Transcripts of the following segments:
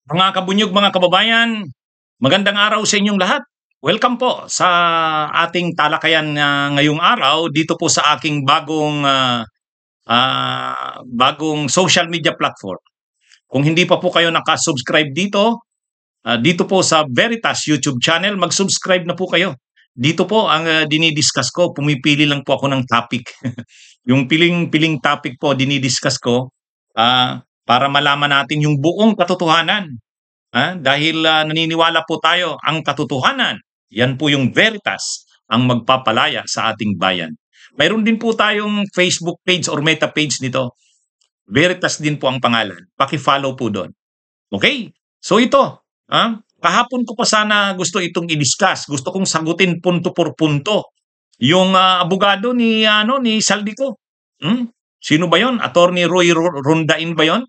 Mga kabunyog, mga kababayan, magandang araw sa inyong lahat. Welcome po sa ating talakayan ngayong araw dito po sa aking bagong social media platform. Kung hindi pa po kayo nakasubscribe dito, dito po sa Veritas YouTube channel, mag-subscribe na po kayo. Dito po ang dinidiscuss ko, pumipili lang po ako ng topic. Yung piling-piling topic po dinidiscuss ko para malaman natin yung buong katotohanan. Dahil naniniwala po tayo, ang katotohanan, yan po yung veritas, ang magpapalaya sa ating bayan. Mayroon din po tayong Facebook page or meta page nito. Veritas din po ang pangalan. Paki-follow po doon. Okay? So ito, kahapon ko pa sana gusto itong i-discuss. Gusto kong sagutin punto por punto. Yung abogado ni Saldico. Sino ba 'yon? Attorney Roy Rondain ba 'yon?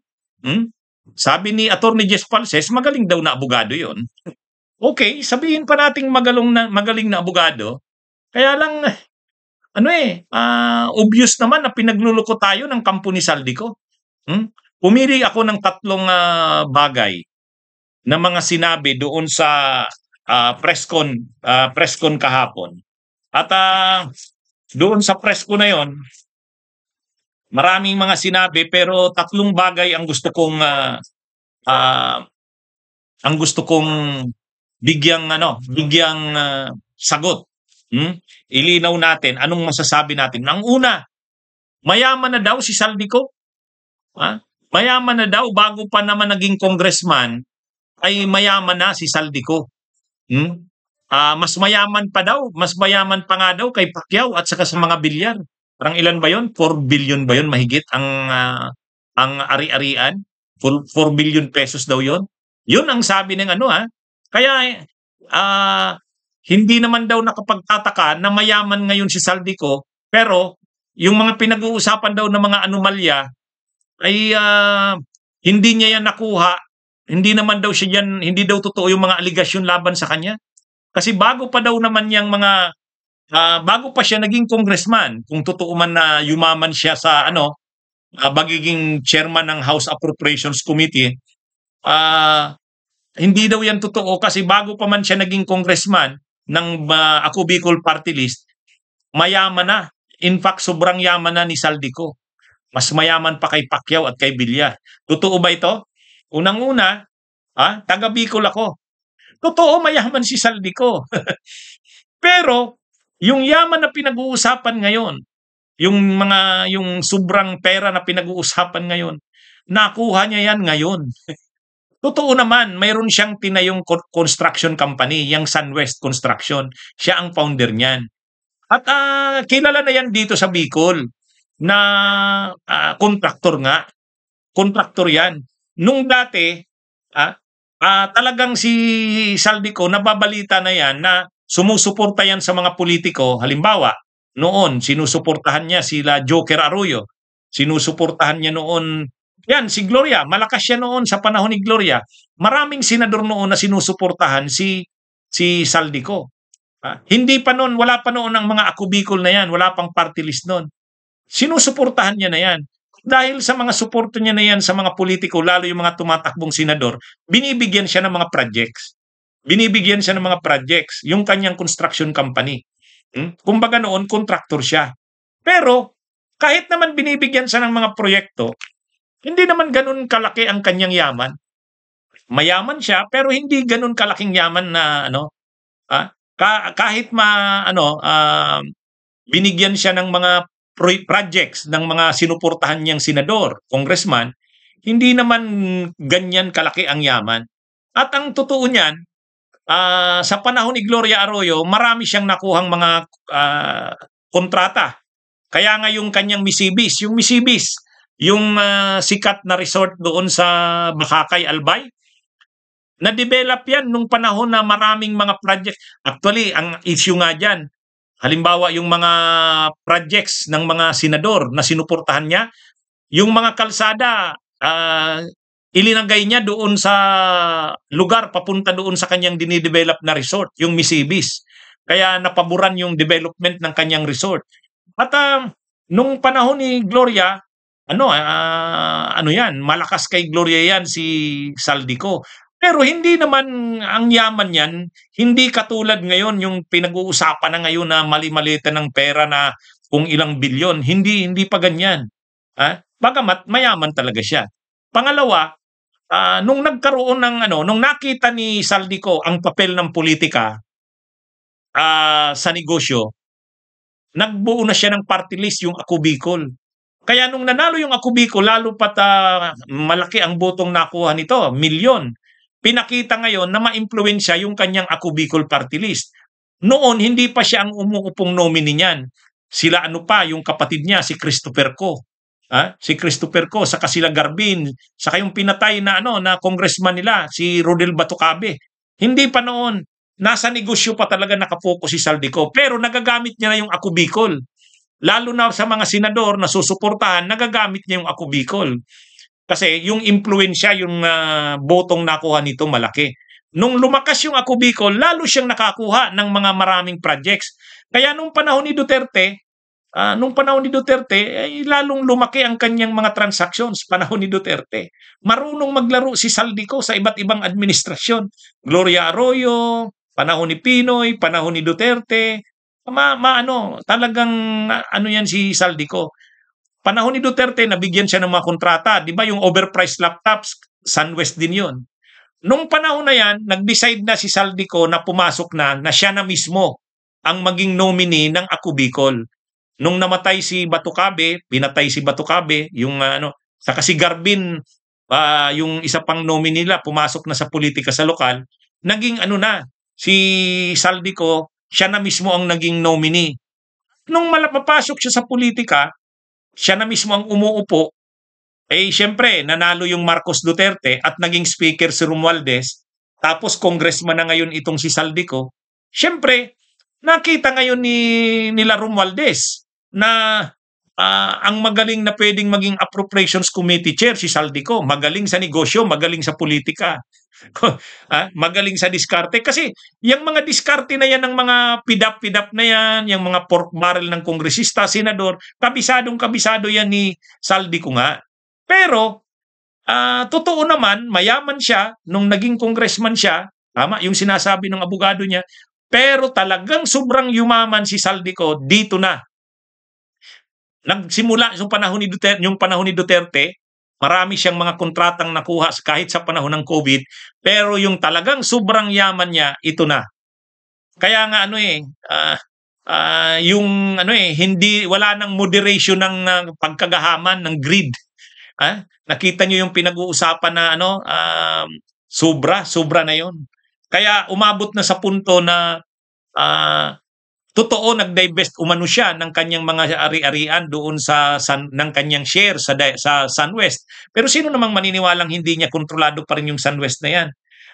Sabi ni Attorney Jess Falses, magaling daw na abogado 'yon. Okay, sabihin pa nating magaling na abogado. Kaya lang obvious naman na pinagluloko tayo ng kampo ni Saldico. Pumili ako ng tatlong bagay na mga sinabi doon sa press con kahapon. At doon sa press con na 'yon, maraming mga sinabi pero tatlong bagay ang gusto kong bigyang sagot. Ilinaw natin anong masasabi natin. Ang una, mayaman na daw si Saldico. Mayaman na daw bago pa naman naging congressman ay mayaman na si Saldico. Mas mayaman pa nga daw kay Pacquiao at saka sa mga bilyar. Parang ilan ba 'yon? 4 billion ba 'yon mahigit ang ari-arian? 4 billion pesos daw 'yon. 'Yun ang sabi ng Kaya hindi naman daw nakapagtataka na mayaman ngayon si Saldico, pero yung mga pinag-uusapan daw ng mga anomalya ay hindi niya yan nakuha. Hindi naman daw siya yan, hindi daw totoo yung mga aligasyon laban sa kanya. Kasi bago pa daw naman yung bago pa siya naging congressman, kung totoo man na yumaman siya sa magiging chairman ng House Appropriations Committee, hindi daw yan totoo kasi bago pa man siya naging congressman ng Ako Bicol Party List, mayaman na. In fact, sobrang yaman na ni Saldico. Mas mayaman pa kay Pacquiao at kay Villar. Totoo ba ito? Unang-una, taga Bicol ako. Totoo, mayaman si Saldico. Pero yung yaman na pinag-uusapan ngayon, yung sobrang pera na pinag-uusapan ngayon, nakuha niya yan ngayon. Totoo naman, mayroon siyang tinayong construction company, yung SunWest Construction. Siya ang founder niyan. At kilala na yan dito sa Bicol na contractor nga. Contractor yan. Nung dati, talagang si Saldico, nababalita na yan na sumusuporta yan sa mga politiko. Halimbawa, noon, sinusuportahan niya sila Joker Arroyo. Sinusuportahan niya noon, yan, si Gloria. Malakas siya noon sa panahon ni Gloria. Maraming senador noon na sinusuportahan si Saldico. Hindi pa noon, wala pa noon ang mga Ako Bicol na yan. Wala pang party list noon. Sinusuportahan niya na yan. Dahil sa mga suporto niya na yan sa mga politiko, lalo yung mga tumatakbong senador, binibigyan siya ng mga projects. Binibigyan siya ng mga projects, yung kanyang construction company. Kumbaga noon, contractor siya. Pero, kahit naman binibigyan siya ng mga proyekto, hindi naman ganun kalaki ang kanyang yaman. Mayaman siya, pero hindi ganun kalaking yaman na kahit binigyan siya ng mga projects ng mga sinuportahan niyang senador, congressman, hindi naman ganyan kalaki ang yaman. At ang totoo niyan, sa panahon ni Gloria Arroyo, marami siyang nakuhang mga kontrata. Kaya nga yung kanyang Misibis, yung sikat na resort doon sa Bakakay, Albay, na-develop yan nung panahon na maraming mga project. Actually, ang issue nga dyan, halimbawa yung mga projects ng mga senador na sinuportahan niya, yung mga kalsada, ilinagay niya doon sa lugar papunta doon sa kanyang dinidevelop na resort, yung Misibis. Kaya napaboran yung development ng kanyang resort. At nung panahon ni Gloria, yan, malakas kay Gloria yan si Saldico. Pero hindi naman ang yaman niyan, hindi katulad ngayon yung pinag-uusapan na ngayon na mali-malitan ng pera na kung ilang bilyon, hindi pa ganyan. Bagamat mayaman talaga siya. Pangalawa, nung nagkaroon ng nung nakita ni Saldico ang papel ng politika sa negosyo, nagbuo na siya ng party list, yung Ako Bicol. Kaya nung nanalo yung Ako Bicol, lalo pat malaki ang botong nakuha nito, milyon. Pinakita ngayon na maimpluwensya yung kanyang Ako Bicol party list. Noon, hindi pa siya ang umuupong nominee niyan. Sila yung kapatid niya, si Christopher Co. Si Christopher Co, saka sila Garbin, saka yung pinatay na na congressman nila, si Rodel Batucabe. Hindi pa noon. Nasa negosyo pa talaga nakafocus si Saldico. Pero nagagamit niya na yung Ako Bicol. Lalo na sa mga senador na susuportahan, nagagamit niya yung Ako Bicol. Kasi yung impluensya, yung botong nakuha nito malaki. Nung lumakas yung Ako Bicol, lalo siyang nakakuha ng mga maraming projects. Kaya nung panahon ni Duterte, ay lalong lumaki ang kanyang mga transactions panahon ni Duterte. Marunong maglaro si Saldico sa iba't ibang administrasyon. Gloria Arroyo, panahon ni Pinoy, panahon ni Duterte, talagang yan si Saldico. Panahon ni Duterte, nabigyan siya ng mga kontrata. Di ba yung overpriced laptops, SunWest din yun. Nung panahon na yan, nag-decide na si Saldico na pumasok na siya na mismo ang maging nominee ng Ako Bicol. Nung namatay si Batucabe, pinatay si Batucabe, yung saka si Garbin, yung isa pang nominee nila, pumasok na sa politika sa lokal, naging si Saldico, siya na mismo ang naging nominee. Nung malapapasok siya sa politika, siya na mismo ang umuupo, siyempre, nanalo yung Marcos Duterte at naging speaker si Romualdez, tapos congressman na ngayon itong si Saldico. Siyempre, nakita ngayon nila Romualdez na ang magaling na pwedeng maging Appropriations Committee Chair si Saldico. Magaling sa negosyo, magaling sa politika. Magaling sa diskarte. Kasi yung mga diskarte na yan ng mga pidap-pidap na yan, yung mga pork barrel ng kongresista, senador, kabisadong-kabisado yan ni Saldico nga. Pero, totoo naman, mayaman siya nung naging congressman siya, tama, yung sinasabi ng abogado niya, pero talagang sobrang yumaman si Saldico dito na. Nagsimula yung panahon ni Duterte, marami siyang mga kontratang nakuha kahit sa panahon ng COVID, pero yung talagang sobrang yaman niya, ito na. Kaya nga wala nang moderation ng pagkagahaman ng greed. Nakita niyo yung pinag-uusapan na sobra na yon. Kaya umabot na sa punto na totoo, nag-divest umano siya ng kanyang mga ari-arian doon ng kanyang share sa SunWest. Pero sino namang maniniwalang hindi niya kontrolado pa rin yung SunWest na yan?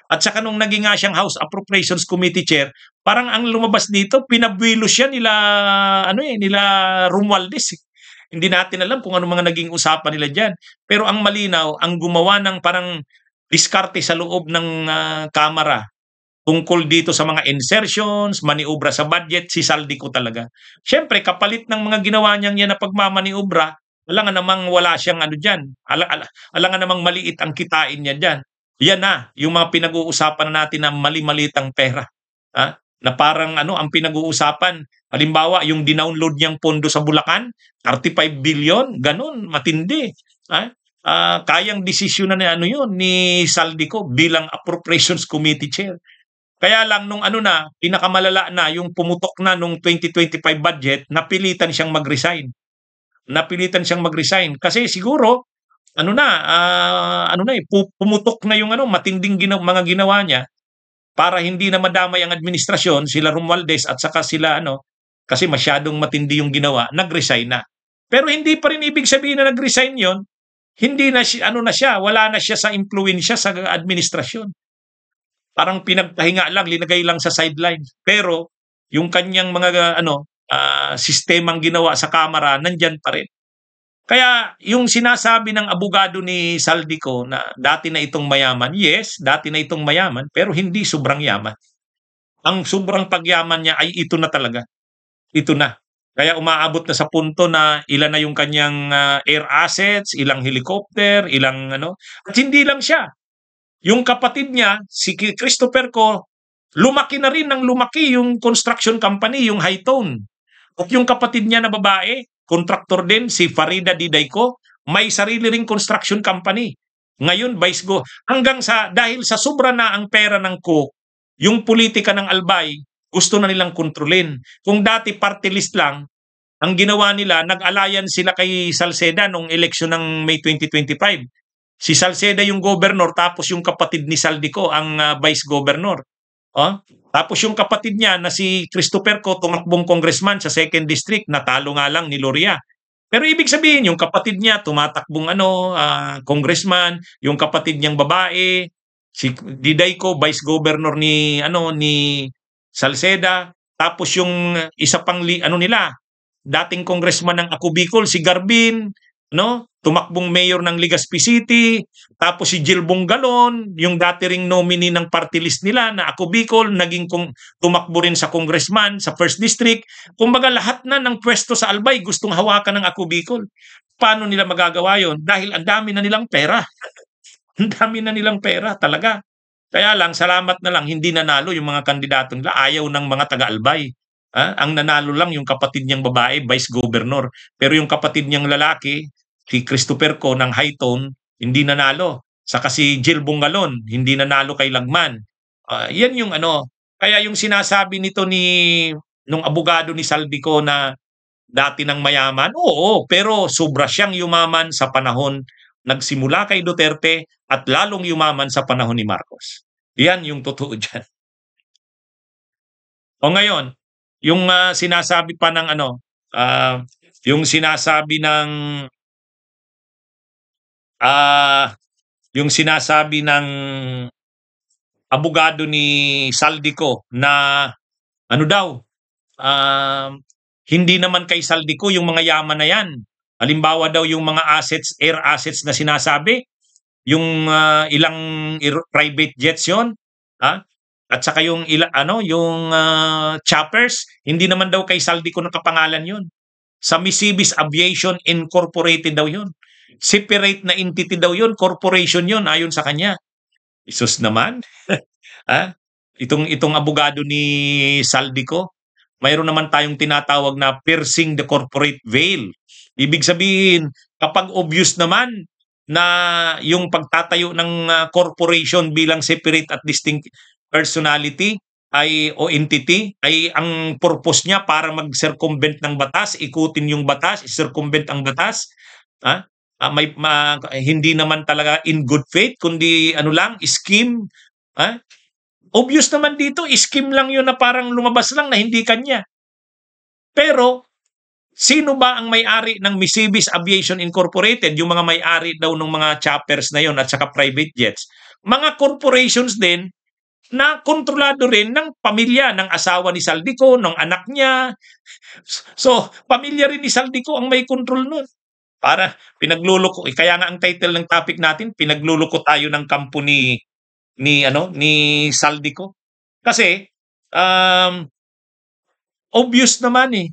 At saka nung naging nga siyang House Appropriations Committee Chair, parang ang lumabas dito, pinabwilo siya nila Romualdez. Hindi natin alam kung ano mga naging usapan nila dyan. Pero ang malinaw, ang gumawa ng parang diskarte sa loob ng Kamara tungkol dito sa mga insertions, maniobra sa budget, si Saldico talaga. Siyempre, kapalit ng mga ginawa niyang yan na pagmamaniobra, alangan namang wala siyang dyan. Alangan namang maliit ang kitain niya dyan. Yan na, yung mga pinag-uusapan na natin na mali-malitang pera. Na parang ang pinag-uusapan, halimbawa, yung dinownload niyang pondo sa Bulacan, 35 billion, ganun, matindi. Kayang desisyon na ni Saldico bilang Appropriations Committee Chair. Kaya lang nung pinakamalala na yung pumutok na nung 2025 budget, napilitan siyang mag-resign. Kasi siguro pumutok na yung matinding mga ginawa niya para hindi na madamay ang administrasyon, sila Romualdez at saka sila kasi masyadong matindi yung ginawa, nag-resign na. Pero hindi pa rin ibig sabihin na nag-resign yon, hindi na siya, wala na siya sa impluwensya sa administrasyon. Parang pinagpahinga lang, linagay lang sa sideline. Pero yung kanyang mga sistemang ginawa sa Kamara, nandyan pa rin. Kaya yung sinasabi ng abogado ni Saldico na dati na itong mayaman, yes, dati na itong mayaman, pero hindi sobrang yaman. Ang sobrang pagyaman niya ay ito na talaga. Ito na. Kaya umaabot na sa punto na ilan na yung kanyang air assets, ilang helicopter, ilang At hindi lang siya. Yung kapatid niya, si Christopher Ko, lumaki na rin ng lumaki yung construction company, yung Hightone. At yung kapatid niya na babae, contractor din, si Farida Didayko, may sarili ring construction company. Ngayon, Vice Go. Hanggang sa, dahil sa sobra na ang pera ng Ko, yung politika ng Albay, gusto na nilang kontrolin. Kung dati party list lang, ang ginawa nila, nag-alliance sila kay Salceda nung eleksyon ng May 2025. Si Salceda yung governor, tapos yung kapatid ni Saldico ang vice governor. Oh? Tapos yung kapatid niya na si Christopher Ko, tumakbong congressman sa 2nd District, natalo nga lang ni Loria. Pero ibig sabihin, yung kapatid niya tumatakbong congressman, yung kapatid niyang babae, si Didayko, vice governor ni Salceda, tapos yung isa pang nila, dating congressman ng Ako Bicol, si Garbin, no? Tumakbong mayor ng Legazpi City, tapos si Jill Bongalon, yung dati ring nominee ng party list nila na Ako Bicol, naging tumakbo rin sa congressman sa 1st District. Kumbaga lahat na ng pwesto sa Albay gustong hawakan ng Ako Bicol. Paano nila magagawa yon? Dahil ang dami na nilang pera. Ang dami na nilang pera talaga. Kaya lang, salamat na lang, hindi nanalo yung mga kandidato nila. Ayaw ng mga taga-Albay. Ang nanalo lang yung kapatid niyang babae, vice governor. Pero yung kapatid niyang lalaki, si Christopher Ko ng Hightone, hindi nanalo. Saka si Jill Bongalon, hindi nanalo kay Lagman. Yan yung kaya yung sinasabi nito nung abogado ni Saldico na dati ng mayaman, oo, pero sobra siyang yumaman sa panahon nagsimula kay Duterte at lalong yumaman sa panahon ni Marcos. Yan yung totoo dyan. O ngayon, yung sinasabi pa ng yung sinasabi ng yung sinasabi ng abogado ni Saldico na hindi naman kay Saldico yung mga yaman na yan. Halimbawa daw yung mga assets, air assets na sinasabi, yung ilang private jets yon, at saka yung choppers, hindi naman daw kay Saldico nakapangalan yun. Sa Misibis Aviation Incorporated daw yun. Separate na entity daw yun, corporation yun ayon sa kanya. Isus naman. Itong abogado ni Saldico, mayroon naman tayong tinatawag na piercing the corporate veil. Ibig sabihin, kapag obvious naman na yung pagtatayo ng corporation bilang separate at distinct personality o entity ay ang purpose niya para mag-circumvent ng batas, ikutin yung batas, circumvent ang batas, hindi naman talaga in good faith, kundi scheme. Obvious naman dito, scheme lang yun na parang lumabas lang na hindi kanya. Pero, sino ba ang may-ari ng Misibis Aviation Incorporated? Yung mga may-ari daw ng mga choppers na yon at saka private jets. Mga corporations din na kontrolado rin ng pamilya, ng asawa ni Saldico, ng anak niya. So, pamilya rin ni Saldico ang may control nun. Para pinagluloko, kaya nga ang title ng topic natin, pinagluloko tayo ng kampo ni Saldico. Kasi obvious naman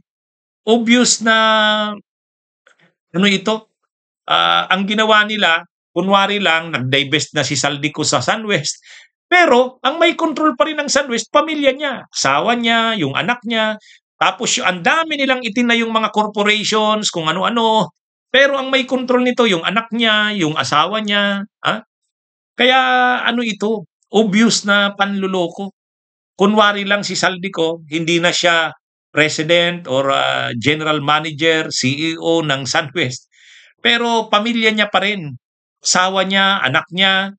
obvious na ito. Ang ginawa nila, kunwari lang nag-divest na si Saldico sa SunWest. Pero ang may control pa rin ng SunWest, pamilya niya, asawa niya, yung anak niya. Tapos ang dami nilang itinayong mga corporations, kung ano-ano. Pero ang may control nito, yung anak niya, yung asawa niya. Kaya ito, obvious na panluloko. Kunwari lang si Saldico, hindi na siya president or general manager, CEO ng SunWest. Pero pamilya niya pa rin. Asawa niya, anak niya,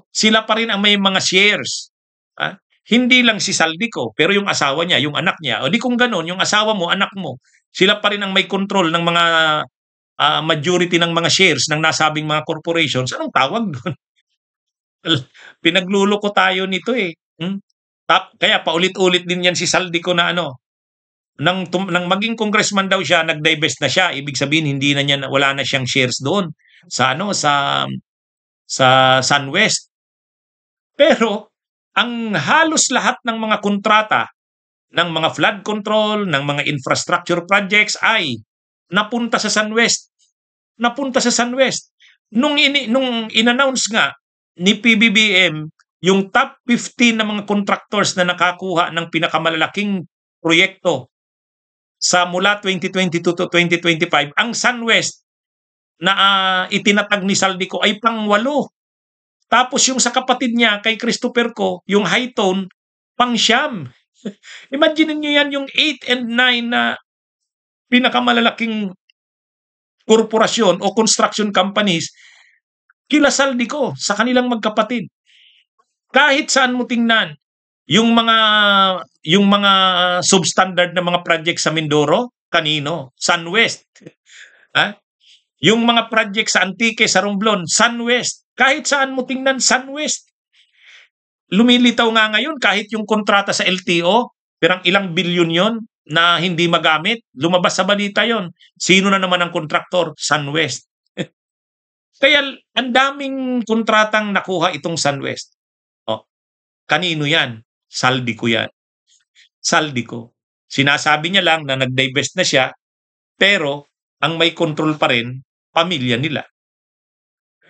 sila pa rin ang may mga shares. Hindi lang si Saldico, pero yung asawa niya, yung anak niya. O di kung gano'n, yung asawa mo, anak mo, sila pa rin ang may control ng mga majority ng mga shares ng nasabing mga corporations. Anong tawag doon? Pinagluloko tayo nito Kaya paulit-ulit din yan si Saldico na nang maging congressman daw siya, nag-divest na siya. Ibig sabihin wala na siyang shares doon sa SunWest. Pero ang halos lahat ng mga kontrata ng mga flood control, ng mga infrastructure projects ay napunta sa SunWest. Nung in-announce nga ni PBBM yung top 15 na mga contractors na nakakuha ng pinakamalalaking proyekto sa mula 2022 to 2025, ang SunWest na itinatag ni Saldico ay pang-8. Tapos yung sa kapatid niya kay Christopher Ko, yung Hightone, pang-9. Imagine niyo yan, yung 8 and 9 na pinakamalalaking korporasyon o construction companies, kila Saldico sa kanilang magkapatid. Kahit saan mo tingnan, yung mga substandard na mga project sa Mindoro, kanino? SunWest. Ha? Yung mga project sa Antique, sa Romblon, SunWest. Kahit saan mo tingnan, SunWest. Lumilitaw nga ngayon kahit yung kontrata sa LTO, perang ilang bilyon yon na hindi magamit. Lumabas sa balita yon. Sino na naman ang kontraktor? SunWest. Kaya ang daming kontratang nakuha itong SunWest. Kanino yan? Saldico yan. Saldico. Sinasabi niya lang na nag-divest na siya, pero ang may control pa rin, pamilya nila.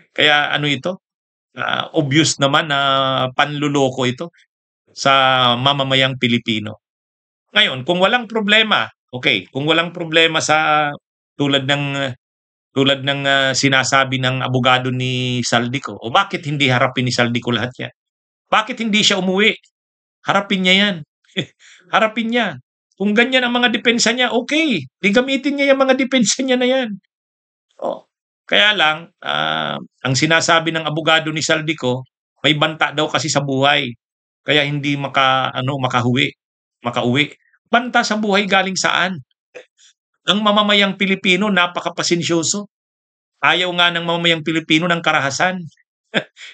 Kaya ano ito? Obvious naman na panluloko ito sa mamamayang Pilipino. Ngayon, kung walang problema, okay, kung walang problema sa tulad ng sinasabi ng abogado ni Saldico, o bakit hindi harapin ni Saldico lahat yan? Bakit hindi siya umuwi? Harapin niya yan. Harapin niya. Kung ganyan ang mga depensa niya, okay. Di gamitin niya yung mga depensa niya na yan. Kaya lang, ang sinasabi ng abogado ni Saldico, may banta daw kasi sa buhay. Kaya hindi makauwi. Banta sa buhay galing saan? Ang mamamayang Pilipino, napakapasensyoso. Ayaw nga ng mamamayang Pilipino ng karahasan.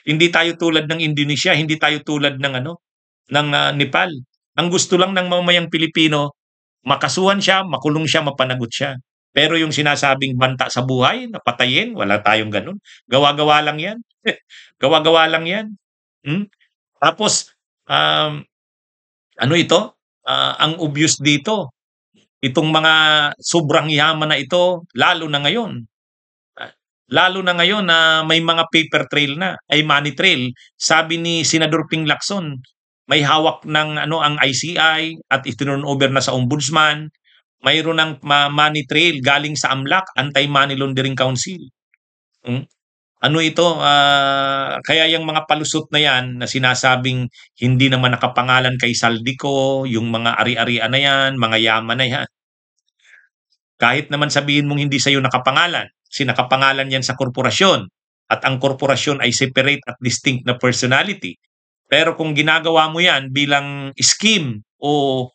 Hindi tayo tulad ng Indonesia, hindi tayo tulad ng Nepal. Ang gusto lang ng mamamayang Pilipino, makasuhan siya, makulong siya, mapanagot siya. Pero yung sinasabing banta sa buhay, napatayin, wala tayong ganun. Gawa-gawa lang yan. Gawa-gawa lang yan. Tapos, ano ito? Ang obvious dito, itong mga sobrang yaman na ito, lalo na ngayon na may mga paper trail na, ay money trail. Sabi ni Senador Ping Lacson, may hawak ng ang ICI at itinurn over na sa Ombudsman. Mayroon ng money trail galing sa AMLAC, Anti-Money Laundering Council. Ano ito? Kaya yung mga palusot na yan na sinasabing hindi naman nakapangalan kay Saldico, yung mga ari-arian na yan, mga yaman na yan. Kahit naman sabihin mong hindi sa'yo nakapangalan, nakapangalan yan sa korporasyon at ang korporasyon ay separate at distinct na personality. Pero kung ginagawa mo yan bilang scheme o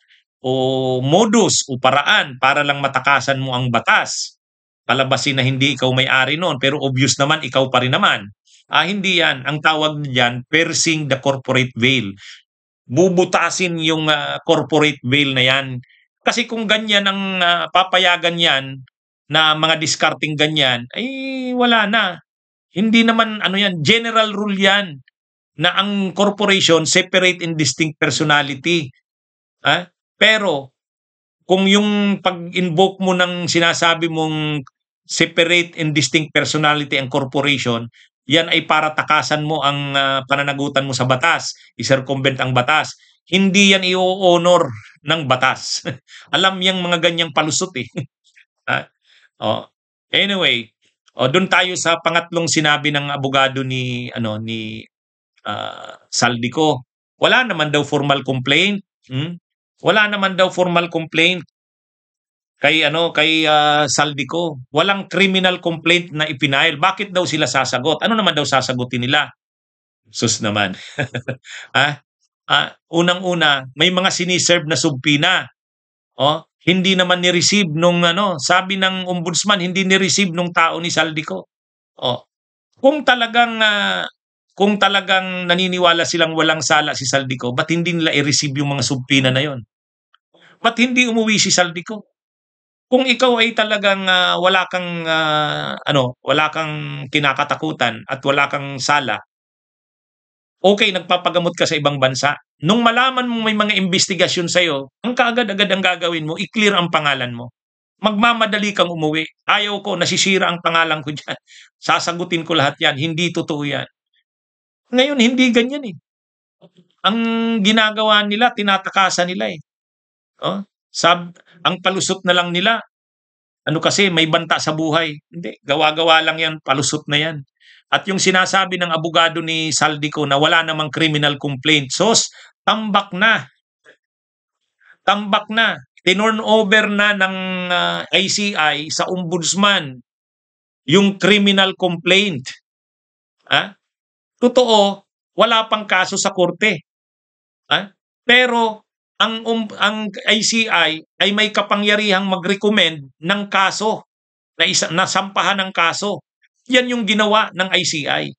modus o paraan para lang matakasan mo ang batas, palabasin na hindi ikaw may-ari noon pero obvious naman ikaw pa rin naman, hindi yan. Ang tawag diyan, piercing the corporate veil. Bubutasin yung corporate veil na yan. Kasi kung ganyan ang papayagan yan, na mga discarding ganyan, ay wala na. Hindi naman yan, general rule yan, na ang corporation separate and distinct personality. Pero kung yung pag-invoke mo ng sinasabi mong separate and distinct personality ang corporation, yan ay para takasan mo ang pananagutan mo sa batas, i-circumvent ang batas. Hindi yan i-honor ng batas. Alam yang mga ganyang palusot eh. Anyway, doon tayo sa pangatlong sinabi ng abogado ni Saldico. Wala naman daw formal complaint. Wala naman daw formal complaint kay Saldico. Walang criminal complaint na ipinail. Bakit daw sila sasagot? Ano naman daw sasagutin nila? Sus naman. Unang-una, may mga siniserve na subpina. Hindi naman ni-receive nung sabi ng ombudsman, hindi ni-receive nung tao ni Saldico. Kung talagang naniniwala silang walang sala si Saldico, ba't hindi nila i-receive yung mga subpina na yon? Ba't hindi umuwi si Saldico? Kung ikaw ay talagang wala kang kinakatakutan at wala kang sala, okay, nagpapagamot ka sa ibang bansa. Nung malaman mong may mga investigasyon sa'yo, ang kaagad-agad ang gagawin mo, i-clear ang pangalan mo. Magmamadali kang umuwi. Ayaw ko, nasisira ang pangalan ko dyan. Sasagutin ko lahat yan. Hindi totoo yan. Ngayon hindi ganyan, eh. Ang ginagawa nila tinatakasan nila, eh, oh. Ang palusot na lang nila ano kasi may banta sa buhay. Hindi, gawa-gawa lang 'yan, palusot na 'yan. At yung sinasabi ng abogado ni Saldico na wala namang criminal complaint, sos, tambak na. Tambak na. Tinurn over na ng ICI sa ombudsman yung criminal complaint. Totoo, wala pang kaso sa korte. Pero ang ICI ay may kapangyarihang mag-recommend ng kaso na sampahan ng kaso. Yan yung ginawa ng ICI.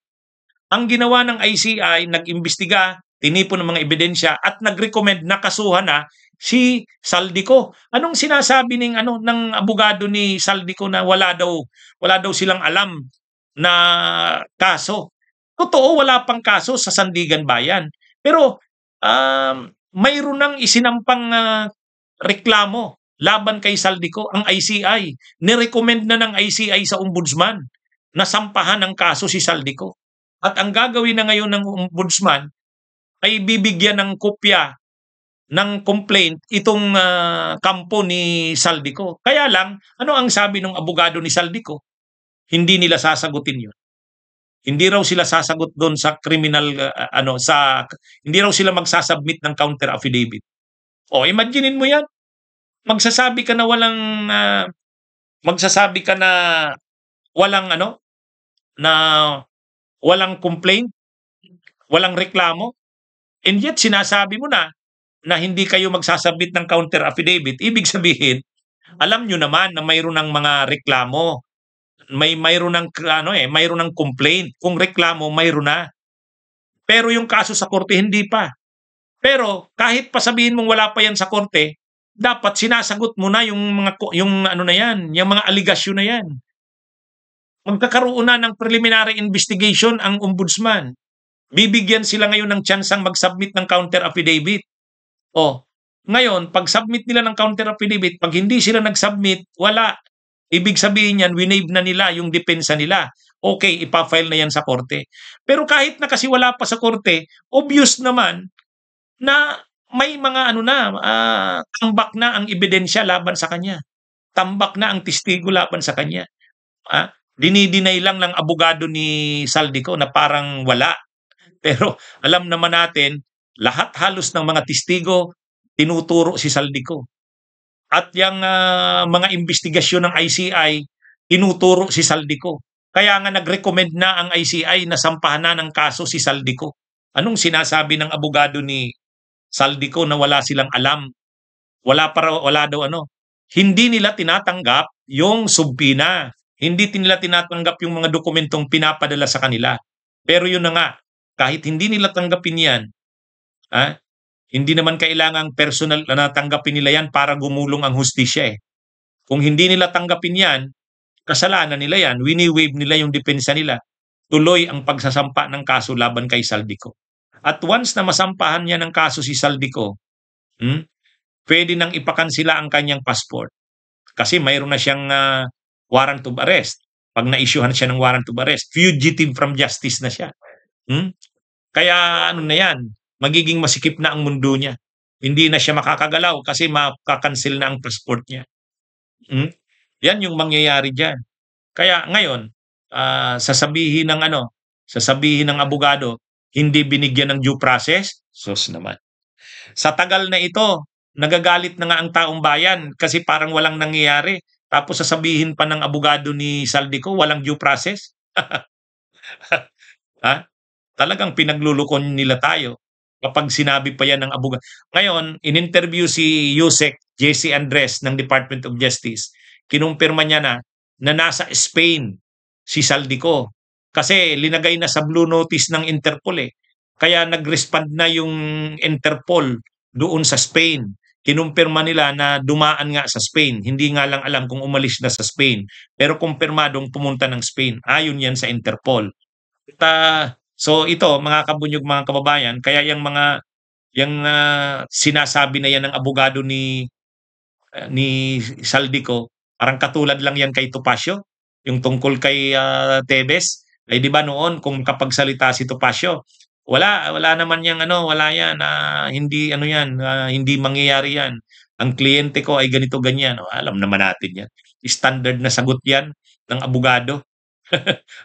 Ang ginawa ng ICI, nag-imbestiga, tinipon ng mga ebidensya at nag-recommend na kasuhan na si Saldico. Anong sinasabi ng abogado ni Saldico na wala daw silang alam na kaso? Totoo, wala pang kaso sa Sandigan Bayan. Pero mayroon ng isinampang reklamo laban kay Saldico, ang ICI. Nirecommend na ng ICI sa ombudsman na sampahan ng kaso si Saldico. At ang gagawin na ngayon ng ombudsman ay bibigyan ng kopya ng complaint itong kampo ni Saldico. Kaya lang, ano ang sabi ng abogado ni Saldico? Hindi nila sasagutin yun. Hindi raw sila sasagot doon sa criminal hindi raw sila magsasubmit ng counter affidavit. O imaginein mo 'yan. Magsasabi ka na walang complaint, walang reklamo, and yet sinasabi mo na hindi kayo magsasubmit ng counter affidavit. Ibig sabihin, alam nyo naman na mayroon ng mga reklamo. Mayroon ng complaint. Kung reklamo, mayroon na. Pero yung kaso sa korte, hindi pa. Pero kahit pa sabihin mong wala pa yan sa korte, dapat sinasagot mo na yung mga aligasyon na yan. Magkakaroon na ng preliminary investigation ang ombudsman. Bibigyan sila ngayon ng tsansang mag-submit ng counter affidavit. Ngayon, pag submit nila ng counter affidavit, pag hindi sila nag-submit, wala. Ibig sabihin yan, winave na nila yung depensa nila. Okay, ipafile na yan sa korte. Pero kahit na kasi wala pa sa korte, obvious naman na may mga tambak na ang ebidensya laban sa kanya. Tambak na ang testigo laban sa kanya. Dinidinay lang ng abogado ni Saldico na parang wala. Pero alam naman natin, lahat halos ng mga testigo tinuturo si Saldico. At yung mga investigasyon ng ICI, tinuturo si Saldico. Kaya nga nag-recommend na ang ICI na sampahan na ng kaso si Saldico. Anong sinasabi ng abogado ni Saldico na wala silang alam? Wala daw Hindi nila tinatanggap yung subpina. Hindi nila tinatanggap yung mga dokumentong pinapadala sa kanila. Pero yun na nga, kahit hindi nila tanggapin yan, hindi naman kailangang personal na tanggapin nila yan para gumulong ang hustisya. Kung hindi nila tanggapin yan, kasalanan nila yan, wini-waive nila yung depensa nila, tuloy ang pagsasampa ng kaso laban kay Saldico. At once na masampahan niya ng kaso si Saldico, pwede nang ipakansila ang kanyang passport. Kasi mayroon na siyang warrant of arrest. Pag na-issuehan siya ng warrant of arrest, fugitive from justice na siya. Kaya na yan, magiging masikip na ang mundo niya. Hindi na siya makakagalaw kasi makakancel na ang passport niya. Yan yung mangyayari diyan. Kaya ngayon, sasabihin ng abogado, hindi binigyan ng due process, sus naman. Sa tagal na ito, nagagalit na nga ang taong bayan kasi parang walang nangyayari. Tapos sasabihin pa ng abogado ni Saldico, walang due process. Talagang pinaglulukon nila tayo kapag sinabi pa yan ng abogado. Ngayon, in-interview si Yusek J.C. Andres ng Department of Justice. Kinumpirma niya na nasa Spain si Saldico. Kasi linagay na sa blue notice ng Interpol Kaya nag-respond na yung Interpol doon sa Spain. Kinumpirma nila na dumaan nga sa Spain. Hindi nga lang alam kung umalis na sa Spain. Pero kumpirmadong pumunta ng Spain. Ayon yan sa Interpol. So ito, mga kabunyog, mga kababayan, kaya yung sinasabi na yan ng abogado ni Saldico, parang katulad lang yan kay Topacio, yung tungkol kay Tebes. Di ba noon, kung kapag salita si Topacio, Wala naman yang ano, wala yan, hindi ano yan, hindi mangyayari yan. Ang kliyente ko ay ganito ganyan. O, alam naman natin yan. Standard na sagot yan ng abogado.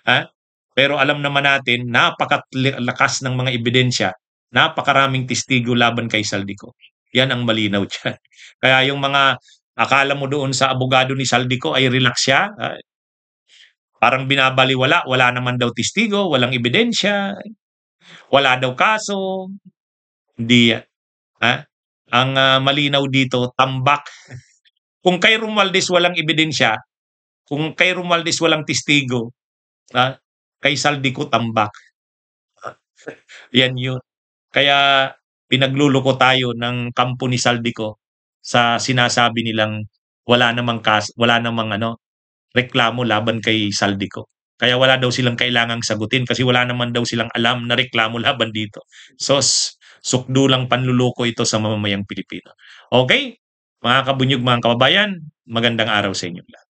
Ha? Pero alam naman natin, napakalakas ng mga ebidensya, napakaraming testigo laban kay Saldico. Yan ang malinaw dyan. Kaya yung mga akala mo doon sa abogado ni Saldico ay relax siya, parang binabaliwala, wala naman daw testigo, walang ebidensya, wala daw kaso, hindi yan. Ha? Ang malinaw dito, tambak. Kung kay Romualdez walang ebidensya, kung kay Romualdez walang testigo, kay Saldico tambak. Yan yun. Kaya pinagluloko tayo ng kampo ni Saldico sa sinasabi nilang wala namang ano, reklamo laban kay Saldico. Kaya wala daw silang kailangang sagutin kasi wala naman daw silang alam na reklamo laban dito. So, sukdulang panluloko ito sa mamamayang Pilipino. Okay? Mga kabunyog, mga kababayan, magandang araw sa inyo lahat.